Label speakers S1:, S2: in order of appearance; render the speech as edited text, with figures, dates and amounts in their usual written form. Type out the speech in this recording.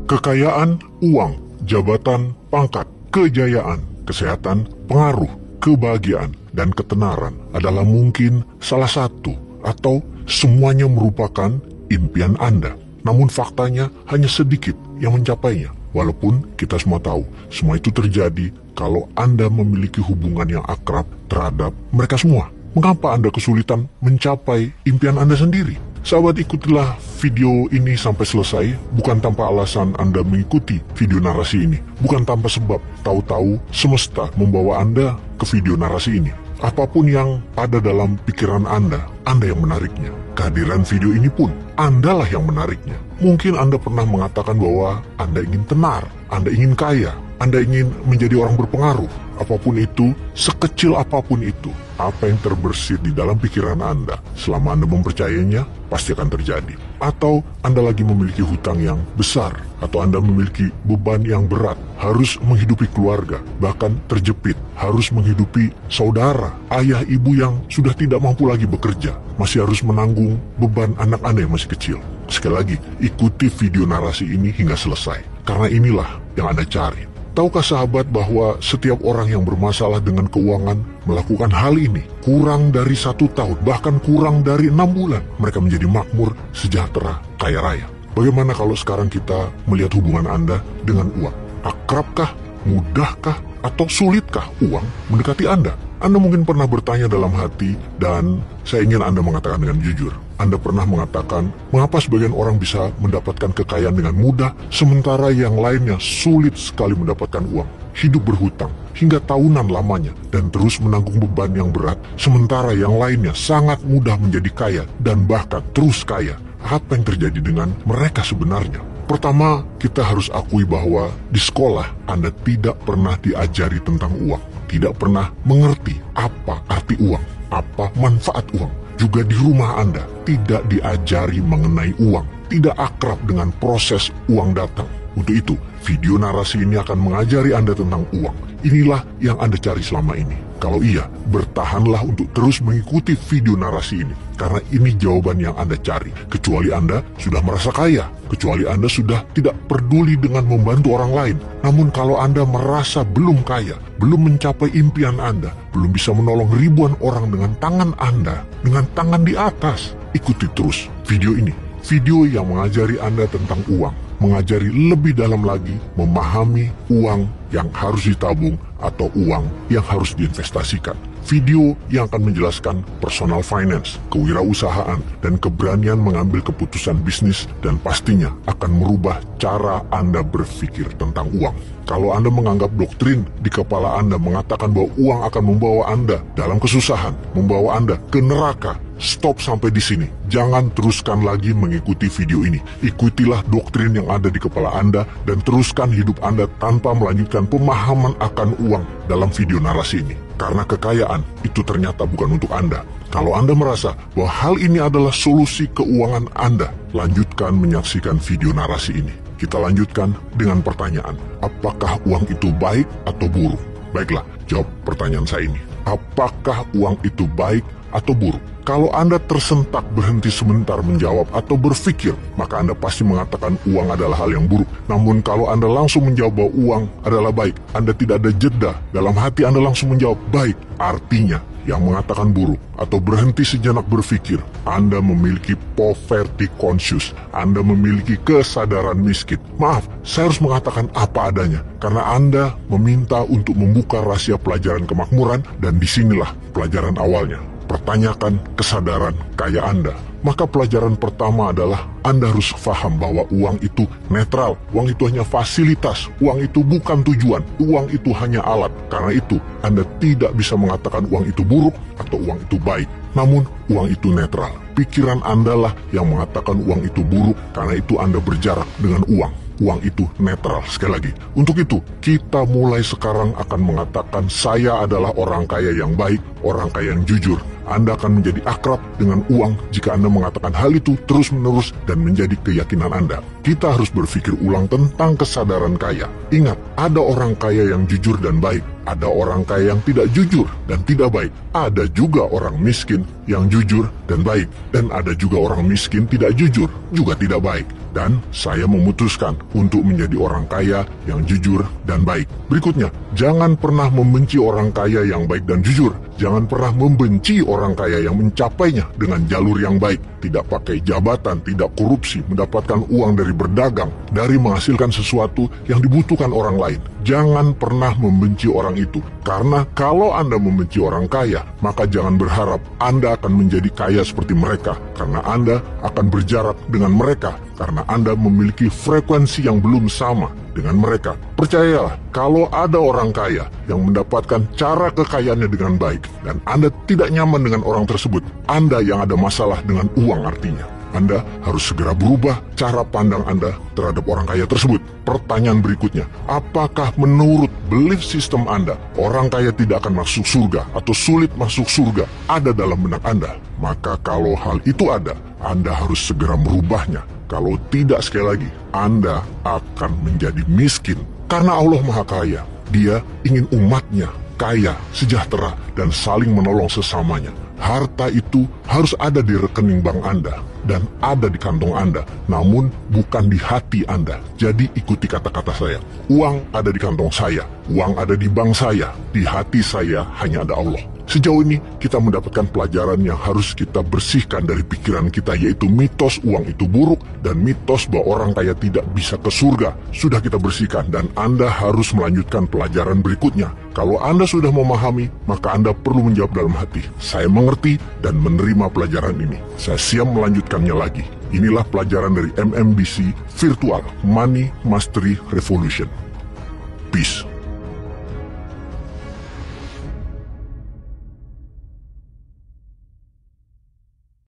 S1: Kekayaan, uang, jabatan, pangkat, kejayaan, kesehatan, pengaruh, kebahagiaan, dan ketenaran adalah mungkin salah satu atau semuanya merupakan impian Anda. Namun faktanya hanya sedikit yang mencapainya. Walaupun kita semua tahu, semua itu terjadi kalau Anda memiliki hubungan yang akrab terhadap mereka semua. Mengapa Anda kesulitan mencapai impian Anda sendiri? Sahabat, ikutilah video ini sampai selesai, bukan tanpa alasan Anda mengikuti video narasi ini. Bukan tanpa sebab, tahu-tahu semesta membawa Anda ke video narasi ini. Apapun yang ada dalam pikiran Anda yang menariknya. Kehadiran video ini pun, Andalah yang menariknya. Mungkin Anda pernah mengatakan bahwa Anda ingin tenar, Anda ingin kaya, Anda ingin menjadi orang berpengaruh. Apapun itu, sekecil apapun itu, apa yang terbersit di dalam pikiran Anda, selama Anda mempercayainya, pasti akan terjadi. Atau Anda lagi memiliki hutang yang besar, atau Anda memiliki beban yang berat, harus menghidupi keluarga, bahkan terjepit, harus menghidupi saudara, ayah, ibu yang sudah tidak mampu lagi bekerja, masih harus menanggung beban anak Anda yang masih kecil. Sekali lagi, ikuti video narasi ini hingga selesai, karena inilah yang Anda cari. Tahukah sahabat bahwa setiap orang yang bermasalah dengan keuangan melakukan hal ini kurang dari 1 tahun, bahkan kurang dari 6 bulan, mereka menjadi makmur, sejahtera, kaya raya. Bagaimana kalau sekarang kita melihat hubungan Anda dengan uang? Akrabkah, mudahkah, atau sulitkah uang mendekati Anda? Anda mungkin pernah bertanya dalam hati, dan saya ingin Anda mengatakan dengan jujur. Anda pernah mengatakan, mengapa sebagian orang bisa mendapatkan kekayaan dengan mudah, sementara yang lainnya sulit sekali mendapatkan uang, hidup berhutang, hingga tahunan lamanya, dan terus menanggung beban yang berat, sementara yang lainnya sangat mudah menjadi kaya, dan bahkan terus kaya. Apa yang terjadi dengan mereka sebenarnya? Pertama, kita harus akui bahwa di sekolah Anda tidak pernah diajari tentang uang, tidak pernah mengerti apa arti uang, apa manfaat uang. Juga di rumah Anda tidak diajari mengenai uang, tidak akrab dengan proses uang datang. Untuk itu, video narasi ini akan mengajari Anda tentang uang. Inilah yang Anda cari selama ini. Kalau iya, bertahanlah untuk terus mengikuti video narasi ini, karena ini jawaban yang Anda cari. Kecuali Anda sudah merasa kaya, kecuali Anda sudah tidak peduli dengan membantu orang lain. Namun kalau Anda merasa belum kaya, belum mencapai impian Anda, belum bisa menolong ribuan orang dengan tangan Anda, dengan tangan di atas, ikuti terus video ini. Video yang mengajari Anda tentang uang, mengajari lebih dalam lagi, memahami uang yang harus ditabung atau uang yang harus diinvestasikan. Video yang akan menjelaskan personal finance, kewirausahaan, dan keberanian mengambil keputusan bisnis, dan pastinya akan merubah cara Anda berpikir tentang uang. Kalau Anda menganggap doktrin di kepala Anda mengatakan bahwa uang akan membawa Anda dalam kesusahan, membawa Anda ke neraka, stop sampai di sini. Jangan teruskan lagi mengikuti video ini. Ikutilah doktrin yang ada di kepala Anda dan teruskan hidup Anda tanpa melanjutkan pemahaman akan uang dalam video narasi ini. Karena kekayaan itu ternyata bukan untuk Anda. Kalau Anda merasa bahwa hal ini adalah solusi keuangan Anda, lanjutkan menyaksikan video narasi ini. Kita lanjutkan dengan pertanyaan, apakah uang itu baik atau buruk? Baiklah, jawab pertanyaan saya ini. Apakah uang itu baik atau buruk? Kalau Anda tersentak berhenti sebentar menjawab atau berpikir, maka Anda pasti mengatakan uang adalah hal yang buruk. Namun kalau Anda langsung menjawab bahwa uang adalah baik, Anda tidak ada jeda, dalam hati Anda langsung menjawab baik, artinya yang mengatakan buruk atau berhenti sejenak berpikir, Anda memiliki poverty conscious, Anda memiliki kesadaran miskin. Maaf, saya harus mengatakan apa adanya, karena Anda meminta untuk membuka rahasia pelajaran kemakmuran, dan disinilah pelajaran awalnya. Pertanyakan kesadaran kaya Anda. Maka pelajaran pertama adalah Anda harus paham bahwa uang itu netral, uang itu hanya fasilitas, uang itu bukan tujuan, uang itu hanya alat. Karena itu, Anda tidak bisa mengatakan uang itu buruk atau uang itu baik. Namun, uang itu netral. Pikiran Anda lah yang mengatakan uang itu buruk, karena itu Anda berjarak dengan uang. Uang itu netral. Sekali lagi, untuk itu kita mulai sekarang akan mengatakan saya adalah orang kaya yang baik, orang kaya yang jujur. Anda akan menjadi akrab dengan uang jika Anda mengatakan hal itu terus-menerus dan menjadi keyakinan Anda. Kita harus berpikir ulang tentang kesadaran kaya. Ingat, ada orang kaya yang jujur dan baik, ada orang kaya yang tidak jujur dan tidak baik, ada juga orang miskin yang jujur dan baik, dan ada juga orang miskin tidak jujur juga tidak baik. dan saya memutuskan untuk menjadi orang kaya yang jujur dan baik. Berikutnya, jangan pernah membenci orang kaya yang baik dan jujur. Jangan pernah membenci orang kaya yang mencapainya dengan jalur yang baik, tidak pakai jabatan, tidak korupsi, mendapatkan uang dari berdagang, dari menghasilkan sesuatu yang dibutuhkan orang lain. Jangan pernah membenci orang itu, karena kalau Anda membenci orang kaya, maka jangan berharap Anda akan menjadi kaya seperti mereka, karena Anda akan berjarak dengan mereka, karena Anda memiliki frekuensi yang belum sama dengan mereka. Percayalah, kalau ada orang kaya yang mendapatkan cara kekayaannya dengan baik, dan Anda tidak nyaman dengan orang tersebut, Anda yang ada masalah dengan uang artinya. Anda harus segera berubah cara pandang Anda terhadap orang kaya tersebut. Pertanyaan berikutnya, apakah menurut belief system Anda, orang kaya tidak akan masuk surga atau sulit masuk surga ada dalam benak Anda? Maka kalau hal itu ada, Anda harus segera merubahnya. Kalau tidak, sekali lagi, Anda akan menjadi miskin. Karena Allah Maha Kaya, Dia ingin umatnya kaya, sejahtera, dan saling menolong sesamanya. Harta itu harus ada di rekening bank Anda dan ada di kantong Anda, namun bukan di hati Anda. Jadi ikuti kata-kata saya. Uang ada di kantong saya, uang ada di bank saya, di hati saya hanya ada Allah. Sejauh ini kita mendapatkan pelajaran yang harus kita bersihkan dari pikiran kita, yaitu mitos uang itu buruk dan mitos bahwa orang kaya tidak bisa ke surga. Sudah kita bersihkan dan Anda harus melanjutkan pelajaran berikutnya. Kalau Anda sudah memahami, maka Anda perlu menjawab dalam hati, saya mengerti dan menerima pelajaran ini. Saya siap melanjutkannya lagi. Inilah pelajaran dari MMBC Virtual Money Mastery Revolution. Peace.